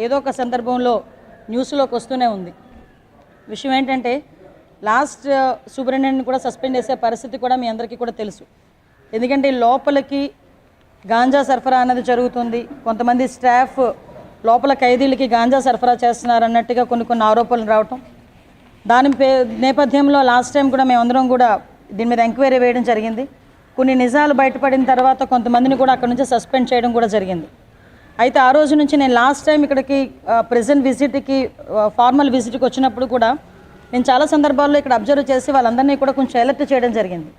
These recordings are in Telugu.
ఏదో ఒక సందర్భంలో న్యూస్లోకి వస్తూనే ఉంది. విషయం ఏంటంటే లాస్ట్ సూపరింటెండెంట్ని కూడా సస్పెండ్ చేసే పరిస్థితి కూడా మీ అందరికీ కూడా తెలుసు. ఎందుకంటే లోపలికి గాంజా సరఫరా అనేది జరుగుతుంది, కొంతమంది స్టాఫ్ లోపల ఖైదీలకి గాంజా సరఫరా చేస్తున్నారు అన్నట్టుగా కొన్ని ఆరోపణలు రావటం, దాని నేపథ్యంలో లాస్ట్ టైం కూడా మేమందరం కూడా దీని మీద ఎంక్వైరీ వేయడం జరిగింది. కొన్ని నిజాలు బయటపడిన తర్వాత కొంతమందిని కూడా అక్కడ నుంచి సస్పెండ్ చేయడం కూడా జరిగింది. అయితే ఆ రోజు నుంచి నేను లాస్ట్ టైం ఇక్కడికి ప్రెజెంట్ విజిట్కి ఫార్మల్ విజిట్కి వచ్చినప్పుడు కూడా నేను చాలా సందర్భాల్లో ఇక్కడ అబ్జర్వ్ చేసి వాళ్ళందరినీ కూడా కొంచెం అలర్ట్ చేయడం జరిగింది.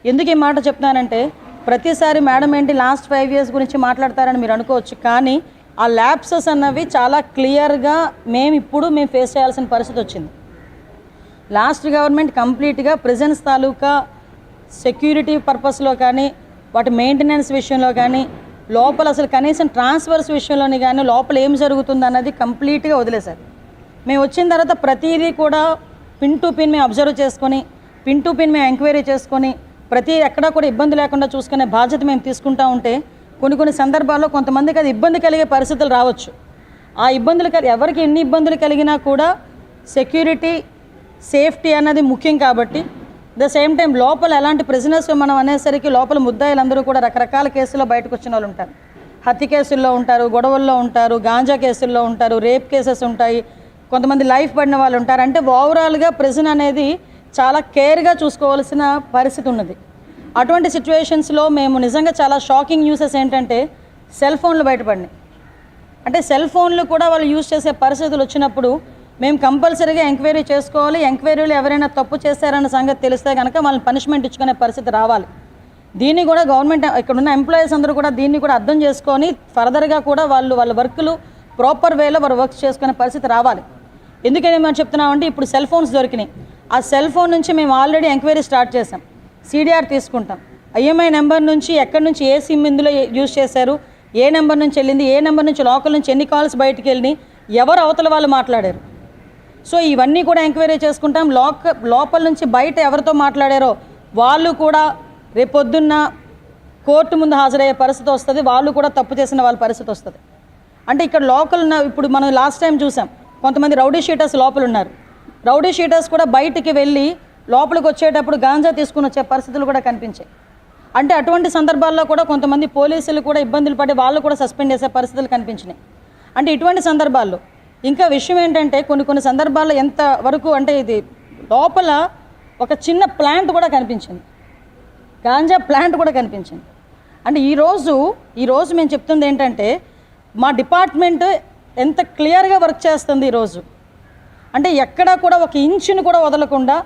ఎందుకు ఈ మాట చెప్తున్నానంటే ప్రతిసారి మేడం ఏంటి లాస్ట్ 5 years గురించి మాట్లాడతారని మీరు అనుకోవచ్చు, కానీ ఆ ల్యాప్సెస్ అన్నవి చాలా క్లియర్గా మేము ఫేస్ చేయాల్సిన పరిస్థితి వచ్చింది. లాస్ట్ గవర్నమెంట్ కంప్లీట్గా ప్రెజెన్స్ తాలూకా సెక్యూరిటీ పర్పస్లో కానీ వాటి మెయింటెనెన్స్ విషయంలో కానీ లోపల అసలు కనీసం ట్రాన్స్ఫర్స్ విషయంలోని కానీ లోపల ఏం జరుగుతుంది అన్నది కంప్లీట్గా వదిలేశారు. మేము వచ్చిన తర్వాత ప్రతిదీ కూడా పిన్ టు పిన్ మేము అబ్జర్వ్ చేసుకొని పిన్ టు పిన్ మేము ఎంక్వైరీ చేసుకొని ప్రతి ఎక్కడా కూడా ఇబ్బంది లేకుండా చూసుకునే బాధ్యత మేము తీసుకుంటూ ఉంటే కొన్ని సందర్భాల్లో కొంతమందికి అది ఇబ్బంది కలిగే పరిస్థితులు రావచ్చు. ఆ ఇబ్బందులు ఎవరికి ఎన్ని ఇబ్బందులు కలిగినా కూడా సెక్యూరిటీ సేఫ్టీ అన్నది ముఖ్యం. కాబట్టి ద సేమ్ టైం లోపల ఎలాంటి ప్రిజనర్స్ మనం అనేసరికి లోపల ముద్దాయిలందరూ కూడా రకరకాల కేసుల్లో బయటకు వచ్చిన వాళ్ళు ఉంటారు. హత్య కేసుల్లో ఉంటారు, గొడవల్లో ఉంటారు, గాంజా కేసుల్లో ఉంటారు, రేప్ కేసెస్ ఉంటాయి, కొంతమంది లైఫ్ పడిన వాళ్ళు ఉంటారు. అంటే ఓవరాల్గా ప్రిజన్ అనేది చాలా కేర్గా చూసుకోవాల్సిన పరిస్థితి ఉన్నది. అటువంటి సిచ్యువేషన్స్లో మేము నిజంగా చాలా షాకింగ్ న్యూసెస్ ఏంటంటే సెల్ ఫోన్లు బయటపడినాయి. అంటే సెల్ ఫోన్లు కూడా వాళ్ళు యూజ్ చేసే పరిస్థితులు వచ్చినప్పుడు మేము కంపల్సరీగా ఎంక్వైరీ చేసుకోవాలి. ఎంక్వైరీలు ఎవరైనా తప్పు చేశారన్న సంగతి తెలిస్తే కనుక వాళ్ళని పనిష్మెంట్ ఇచ్చుకునే పరిస్థితి రావాలి. దీన్ని కూడా గవర్నమెంట్ ఇక్కడున్న ఎంప్లాయీస్ అందరూ కూడా దీన్ని కూడా అర్థం చేసుకొని ఫర్దర్గా కూడా వాళ్ళ వర్క్లు ప్రాపర్ వేలో వారు వర్క్ చేసుకునే పరిస్థితి రావాలి. ఎందుకని మేము చెప్తున్నామంటే ఇప్పుడు సెల్ ఫోన్స్ దొరికినాయి. ఆ సెల్ ఫోన్ నుంచి మేము ఆల్రెడీ ఎంక్వైరీ స్టార్ట్ చేసాం. CDR తీసుకుంటాం. IMI నెంబర్ నుంచి ఎక్కడి నుంచి ఏ సిమ్ ఇందులో యూజ్ చేశారు, ఏ నెంబర్ నుంచి వెళ్ళింది, ఏ నెంబర్ నుంచి లోకల్ నుంచి ఎన్ని కాల్స్ బయటికి వెళ్ళి ఎవరు అవతల వాళ్ళు మాట్లాడారు. సో ఇవన్నీ కూడా ఎంక్వైరీ చేసుకుంటాం. లోపల నుంచి బయట ఎవరితో మాట్లాడారో వాళ్ళు కూడా రేపొద్దున్న కోర్టు ముందు హాజరయ్యే పరిస్థితి వస్తుంది. వాళ్ళు కూడా తప్పు చేసిన వాళ్ళ పరిస్థితి వస్తుంది. అంటే ఇక్కడ లోకల్ ఇప్పుడు మనం లాస్ట్ టైం చూసాం, కొంతమంది రౌడీ షీటర్స్ లోపల ఉన్నారు. రౌడీ షీటర్స్ కూడా బయటికి వెళ్ళి లోపలికి వచ్చేటప్పుడు గాంజా తీసుకుని వచ్చే పరిస్థితులు కూడా కనిపించాయి. అంటే అటువంటి సందర్భాల్లో కూడా కొంతమంది పోలీసులు కూడా ఇబ్బందులు పడి వాళ్ళు కూడా సస్పెండ్ చేసే పరిస్థితులు కనిపించినాయి. అంటే ఇటువంటి సందర్భాల్లో ఇంకా విషయం ఏంటంటే కొన్ని సందర్భాల్లో ఎంత వరకు అంటే ఇది లోపల ఒక చిన్న ప్లాంట్ కూడా కనిపించింది, గాంజా ప్లాంట్ కూడా కనిపించింది. అంటే ఈరోజు మేము చెప్తుంది ఏంటంటే మా డిపార్ట్మెంట్ ఎంత క్లియర్గా వర్క్ చేస్తుంది ఈరోజు. అంటే ఎక్కడా కూడా ఒక ఇంచుని కూడా వదలకుండా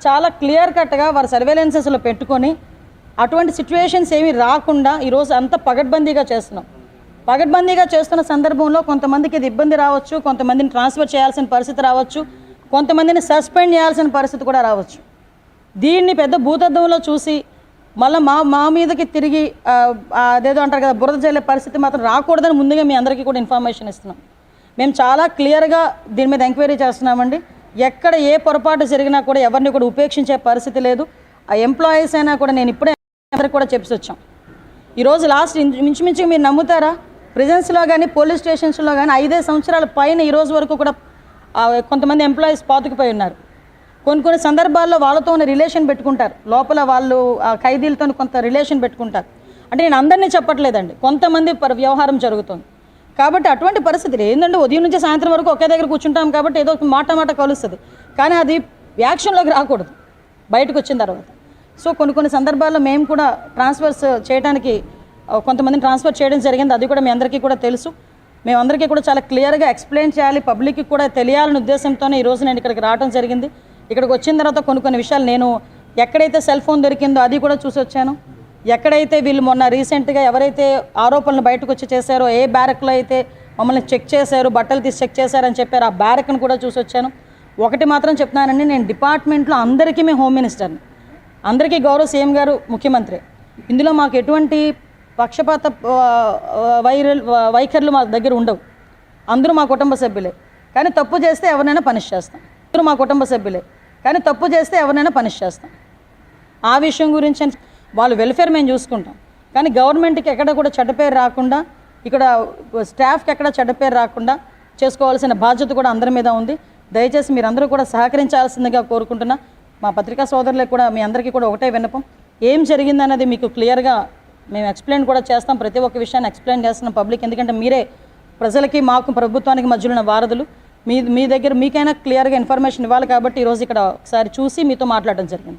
చాలా క్లియర్ కట్గా వారి సర్వేలెన్సెస్లో పెట్టుకొని అటువంటి సిచ్యువేషన్స్ ఏమీ రాకుండా ఈరోజు అంత పగడ్బందీగా చేస్తున్నాం. పగడ్బందీగా చేస్తున్న సందర్భంలో కొంతమందికి ఇది ఇబ్బంది రావచ్చు, కొంతమందిని ట్రాన్స్ఫర్ చేయాల్సిన పరిస్థితి రావచ్చు, కొంతమందిని సస్పెండ్ చేయాల్సిన పరిస్థితి కూడా రావచ్చు. దీన్ని పెద్ద భూతద్దంలో చూసి మళ్ళీ మా మీదకి తిరిగి అదేదో అంటారు కదా బురద జల్లే పరిస్థితి మాత్రం రాకూడదని ముందుగా మీ అందరికీ కూడా ఇన్ఫర్మేషన్ ఇస్తున్నాం. మేము చాలా క్లియర్గా దీని మీద ఎంక్వైరీ చేస్తున్నామండి. ఎక్కడ ఏ పొరపాటు జరిగినా కూడా ఎవరిని కూడా ఉపేక్షించే పరిస్థితి లేదు. ఆ ఎంప్లాయీస్ అయినా కూడా నేను ఇప్పుడే అందరికి కూడా చెప్పి వచ్చాం. ఈరోజు లాస్ట్ మించుమించుగా మీరు నమ్ముతారా, ప్రిజన్స్లో కానీ పోలీస్ స్టేషన్స్లో కానీ 5 సంవత్సరాల పైన ఈరోజు వరకు కూడా కొంతమంది ఎంప్లాయీస్ పాతుకుపోయి ఉన్నారు. కొన్ని సందర్భాల్లో వాళ్ళతో రిలేషన్ పెట్టుకుంటారు, లోపల వాళ్ళు ఖైదీలతో కొంత రిలేషన్ పెట్టుకుంటారు. అంటే నేను అందరినీ చెప్పట్లేదండి, కొంతమంది వ్యవహారం జరుగుతుంది. కాబట్టి అటువంటి పరిస్థితులు ఏంటంటే ఉదయం నుంచి సాయంత్రం వరకు ఒకే దగ్గర కూర్చుంటాం కాబట్టి ఏదో మాట కలుస్తుంది, కానీ అది యాక్షన్లోకి రాకూడదు బయటకు వచ్చిన తర్వాత. సో కొన్ని సందర్భాల్లో మేము కూడా ట్రాన్స్ఫర్స్ చేయడానికి కొంతమందిని ట్రాన్స్ఫర్ చేయడం జరిగింది. అది కూడా మీ అందరికీ కూడా తెలుసు. మేమందరికీ కూడా చాలా క్లియర్గా ఎక్స్ప్లెయిన్ చేయాలి, పబ్లిక్కి కూడా తెలియాలనే ఉద్దేశంతోనే ఈరోజు నేను ఇక్కడికి రావడం జరిగింది. ఇక్కడికి వచ్చిన తర్వాత కొన్ని విషయాలు నేను ఎక్కడైతే సెల్ ఫోన్ దొరికిందో అది కూడా చూసి వచ్చాను. ఎక్కడైతే వీళ్ళు మొన్న రీసెంట్గా ఎవరైతే ఆరోపణలు బయటకు వచ్చి చేశారో, ఏ బ్యారక్లో అయితే మమ్మల్ని చెక్ చేశారు, బట్టలు తీసి చెక్ చేశారని చెప్పారు, ఆ బ్యారక్ను కూడా చూసి వచ్చాను. ఒకటి మాత్రం చెప్తున్నానండి, నేను డిపార్ట్మెంట్లో అందరికీ మేము హోమ్ మినిస్టర్ని, అందరికీ గౌరవ సీఎం గారు ముఖ్యమంత్రి. ఇందులో మాకు ఎటువంటి పక్షపాత వైఖరులు మా దగ్గర ఉండవు. అందరూ మా కుటుంబ సభ్యులే, కానీ తప్పు చేస్తే ఎవరినైనా పనిష్ చేస్తాం. అందరూ మా కుటుంబ సభ్యులే, కానీ తప్పు చేస్తే ఎవరినైనా పనిష్ చేస్తాం. ఆ విషయం గురించి వాళ్ళ వెల్ఫేర్ మేము చూసుకుంటాం, కానీ గవర్నమెంట్కి ఎక్కడ కూడా చెడ్డ పేరు రాకుండా, ఇక్కడ స్టాఫ్కి ఎక్కడ చెడ్డ పేరు రాకుండా చేసుకోవాల్సిన బాధ్యత కూడా అందరి మీద ఉంది. దయచేసి మీరందరూ కూడా సహకరించాల్సిందిగా కోరుకుంటున్నా. మా పత్రికా సోదరులకు కూడా మీ అందరికీ కూడా ఒకటే విన్నపం, ఏం జరిగిందన్నది మీకు క్లియర్గా మేము ఎక్స్ప్లెయిన్ కూడా చేస్తాం. ప్రతి ఒక్క విషయాన్ని ఎక్స్ప్లెయిన్ చేస్తున్నాం పబ్లిక్, ఎందుకంటే మీరే ప్రజలకి మాకు ప్రభుత్వానికి మధ్యలో ఉన్న వారధులు. మీ దగ్గర మీకైనా క్లియర్గా ఇన్ఫర్మేషన్ ఇవ్వాలి కాబట్టి ఈరోజు ఇక్కడ ఒకసారి చూసి మీతో మాట్లాడడం జరిగింది.